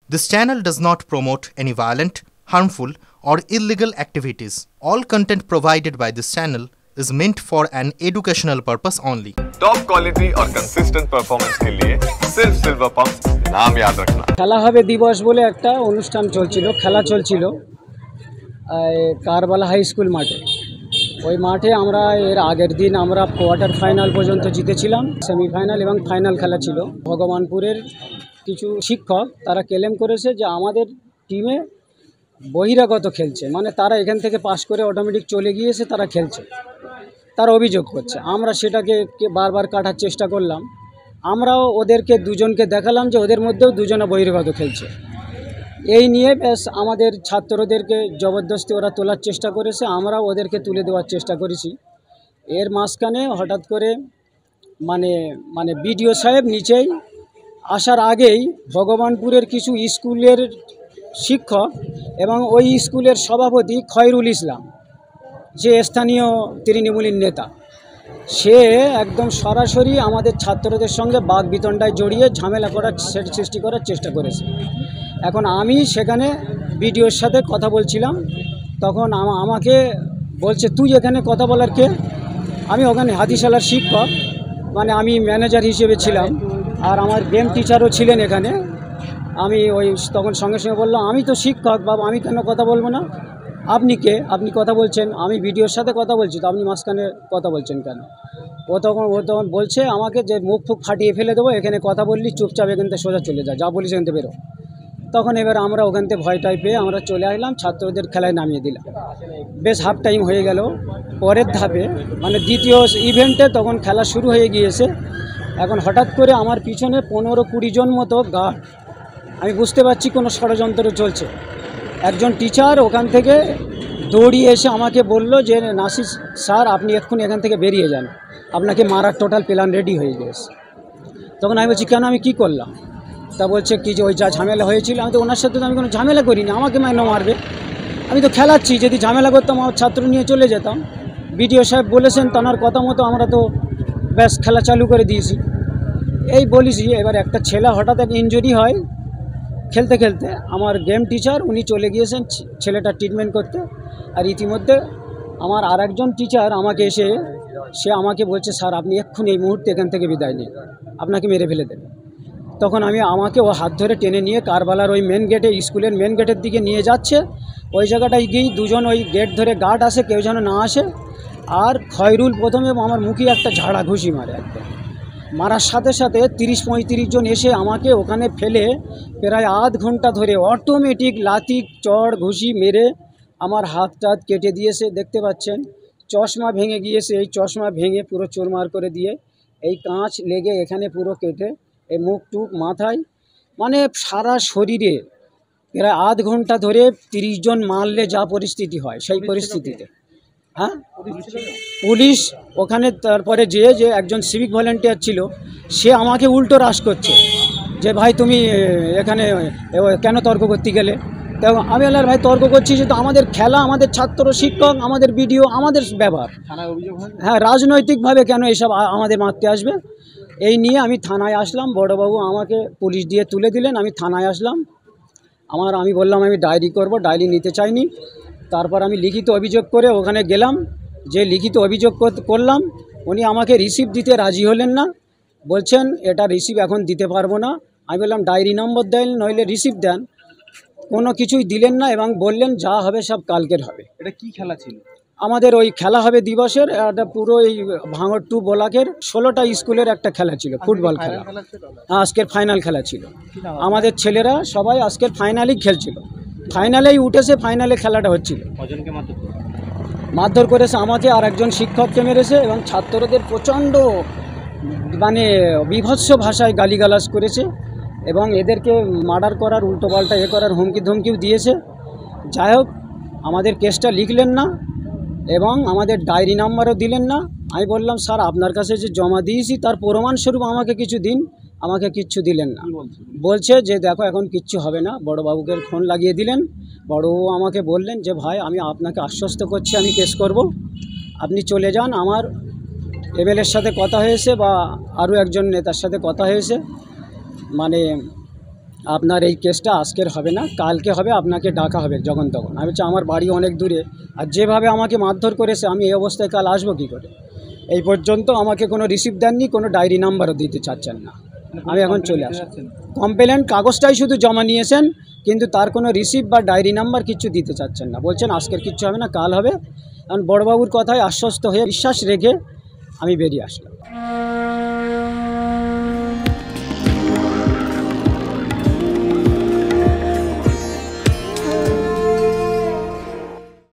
This channel does not promote any violent, harmful, or illegal activities. All content provided by this channel is meant for an educational purpose only. Top quality और consistent performance के लिए सिर्फ silver pump नाम याद रखना। খেলা হবে দিবস বলে একটা অনুষ্ঠান চলছিল, খেলা চলছিল কারবালা হাই স্কুল মাঠে। ওই মাঠে আমরা এর আগের দিন আমরা কোয়ার্টার ফাইনাল পর্যন্ত জিতেছিলাম, সেমিফাইনাল এবং ফাইনাল খেলা ছিল। ভগবানপুরের কিছু শিক্ষক তারা ক্লেম করেছে যে আমাদের টিমে বহিরাগত খেলছে, মানে তারা এখান থেকে পাস করে অটোমেটিক চলে গিয়েছে, তারা খেলছে, তারা অভিযোগ করছে। আমরা সেটাকে বারবার কাটার চেষ্টা করলাম। আমরাও ওদেরকে দুজনকে দেখালাম যে ওদের মধ্যেও দুজনে বহিরাগত খেলছে। এই নিয়ে ব্যাস আমাদের ছাত্রদেরকে জবরদস্তি ওরা তোলার চেষ্টা করেছে, আমরাও ওদেরকে তুলে দেওয়ার চেষ্টা করেছি। এর মাঝখানে হঠাৎ করে মানে বিডিও সাহেব নিচেই আসার আগেই ভগবানপুরের কিছু স্কুলের শিক্ষক এবং ওই স্কুলের সভাপতি খয়রুল ইসলাম, যে স্থানীয় তৃণমূলের নেতা, সে একদম সরাসরি আমাদের ছাত্রদের সঙ্গে বাগবিতণ্ডায় জড়িয়ে ঝামেলা করার সৃষ্টি করার চেষ্টা করেছে। এখন আমি সেখানে বিডিওর সাথে কথা বলছিলাম, তখন আমাকে বলছে তুই এখানে কথা বলার কে? আমি ওখানে হাতিশালার শিক্ষক, মানে আমি ম্যানেজার হিসেবে ছিলাম, আর আমার গেম টিচারও ছিলেন এখানে। আমি তখন সঙ্গে সঙ্গে বললাম আমি তো শিক্ষক বাবা, আমি কেন কথা বলবো না? আপনি কে? আপনি কথা বলছেন? আমি ভিডিওর সাথে কথা বলছি, তো আপনি মাঝখানে কথা বলছেন কেন? ও তখন বলছে আমাকে যে মুখ ফুক ফাটিয়ে ফেলে দেবো, এখানে কথা বললি চুপচাপ এখান থেকে সোজা চলে যা বলিস এখান থেকে বেরো। তখন এবার আমরা ওখান থেকে ভয়টাই পেয়ে আমরা চলে আসলাম, ছাত্রদের খেলায় নামিয়ে দিলাম। বেশ হাফ টাইম হয়ে গেল। পরের ধাপে মানে দ্বিতীয় ইভেন্টে তখন খেলা শুরু হয়ে গিয়েছে। এখন হঠাৎ করে আমার পিছনে 15-20 জন মতো গার্ড, আমি বুঝতে পারছি কোনো ষড়যন্ত্র চলছে। একজন টিচার ওখান থেকে দৌড়িয়ে এসে আমাকে বলল যে নাসির স্যার আপনি এক্ষুনি এখান থেকে বেরিয়ে যান, আপনাকে মারার টোটাল প্ল্যান রেডি হয়ে গেছে। তখন আমি বলছি কেন, আমি কি করলাম? তা বলছে কি যে ওই যা ঝামেলা হয়েছিল, আমি তো ওনার সাথে তো আমি কোনো ঝামেলা করিনি, আমাকে মারবে, আমি তো খেলাচ্ছি, যদি ঝামেলা করতাম আমার ছাত্র নিয়ে চলে যেতাম। বিডিও সাহেব বলেছেন, তার কথা মতো আমরা তো ব্যাস খেলা চালু করে দিয়েছি। এই বলিছি। এবার একটা ছেলে হঠাৎ এক ইনজুরি হয় খেলতে খেলতে, আমার গেম টিচার উনি চলে গিয়েছেন ছেলেটা ট্রিটমেন্ট করতে। আর ইতিমধ্যে আমার আর একজন টিচার আমাকে এসে সে আমাকে বলছে স্যার আপনি এক্ষুনি এই মুহূর্তে এখান থেকে বিদায় নিন, আপনাকে মেরে ফেলে দেবে। তখন আমাকে ও হাত ধরে টেনে নিয়ে কারবালার ওই মেন গেটে, স্কুলের মেন গেটের দিকে নিয়ে যাচ্ছে। ওই জায়গাটায় গিয়েই দুজন ওই গেট ধরে গার্ড আসে, কেউ যেন না আসে। আর খয়রুল প্রথমে আমার মুখে একটা ঝাড়া ঘুষি মারে, একদম মারার সাথে সাথে 30-35 জন এসে আমাকে ওখানে ফেলে প্রায় আধ ঘন্টা ধরে অটোমেটিক লাথি চড় ঘুষি মেরে আমার হাত টাত কেটে দিয়েছে। দেখতে পাচ্ছেন চশমা ভেঙে গিয়েছে, এই চশমা ভেঙে পুরো চোরমার করে দিয়ে এই কাঁচ লেগে এখানে পুরো কেটে এই মুখ টুক মাথায়, মানে সারা শরীরে প্রায় আধ ঘন্টা ধরে 30 জন মারলে যা পরিস্থিতি হয় সেই পরিস্থিতিতে। হ্যাঁ, পুলিশ ওখানে। তারপরে যে একজন সিভিক ভলেন্টিয়ার ছিল, সে আমাকে উল্টো রাশ করছে যে ভাই তুমি এখানে কেন তর্ক করতে গেলে? তো আমি বললাম ভাই তর্ক করছি যে তো আমাদের খেলা, আমাদের ছাত্র শিক্ষক, আমাদের বিডিও, আমাদের ব্যবহার, হ্যাঁ রাজনৈতিকভাবে কেন এসব আমাদের মারতে আসবে? এই নিয়ে আমি থানায় আসলাম। বড়বাবু আমাকে পুলিশ দিয়ে তুলে দিলেন, আমি থানায় আসলাম। আমি বললাম আমি ডায়েরি করব, ডায়েরি নিতে চাইনি। তারপর আমি লিখিত অভিযোগ করে ওখানে গেলাম। যে লিখিত অভিযোগ করলাম, উনি আমাকে রিসিপ্ট দিতে রাজি হলেন না, বলছেন এটা রিসিপ্ট এখন দিতে পারবো না। আমি বললাম ডায়েরি নম্বর দেন, নইলে রিসিপ্ট দেন। কোনো কিছুই দিলেন না এবং বললেন যা হবে সব কালকের হবে। এটা কি খেলা ছিল? আমাদের ওই খেলা হবে দিবসের একটা পুরো এই ভাঙড় টু ব্লকের 16টা স্কুলের একটা খেলা ছিল, ফুটবল খেলা। আজকের ফাইনাল খেলা ছিল। আমাদের ছেলেরা সবাই আজকের ফাইনালই খেলছিল, ফাইনালেই উঠেছে, ফাইনালে খেলাটা হচ্ছিল। মারধর করেছে আমাকে, আর একজন শিক্ষককে মেরেছে এবং ছাত্রদের প্রচণ্ড মানে বিভৎস ভাষায় গালিগালাজ করেছে এবং এদেরকে মার্ডার করার, উল্টোপাল্টা করার হুমকি ধমকিও দিয়েছে। যাই হোক, আমাদের কেসটা লিখলেন না এবং আমাদের ডায়েরি নাম্বারও দিলেন না। আমি বললাম স্যার আপনার কাছে যে জমা দিয়েছি তার প্রমাণস্বরূপ আমাকে কিছু দিন, আমাকে কিচ্ছু দিলেন না। বলছে যে দেখো এখন কিচ্ছু হবে না। বড়বাবুকে ফোন লাগিয়ে দিলেন। বড়বাবু আমাকে বললেন যে ভাই আমি আপনাকে আশ্বস্ত করছি আমি কেস করব, আপনি চলে যান। আমার এমএলএর সাথে কথা হয়েছে বা আরও একজন নেতার সাথে কথা হয়েছে, মানে আপনার এই কেসটা আজকের হবে না, কালকে হবে, আপনাকে ডাকা হবে যখন তখন। আমি বলছি আমার বাড়ি অনেক দূরে, আর যেভাবে আমাকে মারধর করেছে আমি এই অবস্থায় কাল আসবো কী করে। এই পর্যন্ত আমাকে কোনো রিসিভ দেননি, কোনো ডায়েরি নাম্বারও দিতে চাচ্ছেন না। আমি এখন চলে আসি। কমপ্লেন কাগজটাই শুধু জমা নিয়েছেন, কিন্তু তার কোনো রিসিভ বা ডায়েরি নাম্বার কিছু দিতে চাচ্ছেন না। বলছেন আজকের কিচ্ছু হবে না, কাল হবে। কারণ বড়বাবুর কথায় আশ্বস্ত হয়ে বিশ্বাস রেখে আমি বেরিয়ে আসলাম।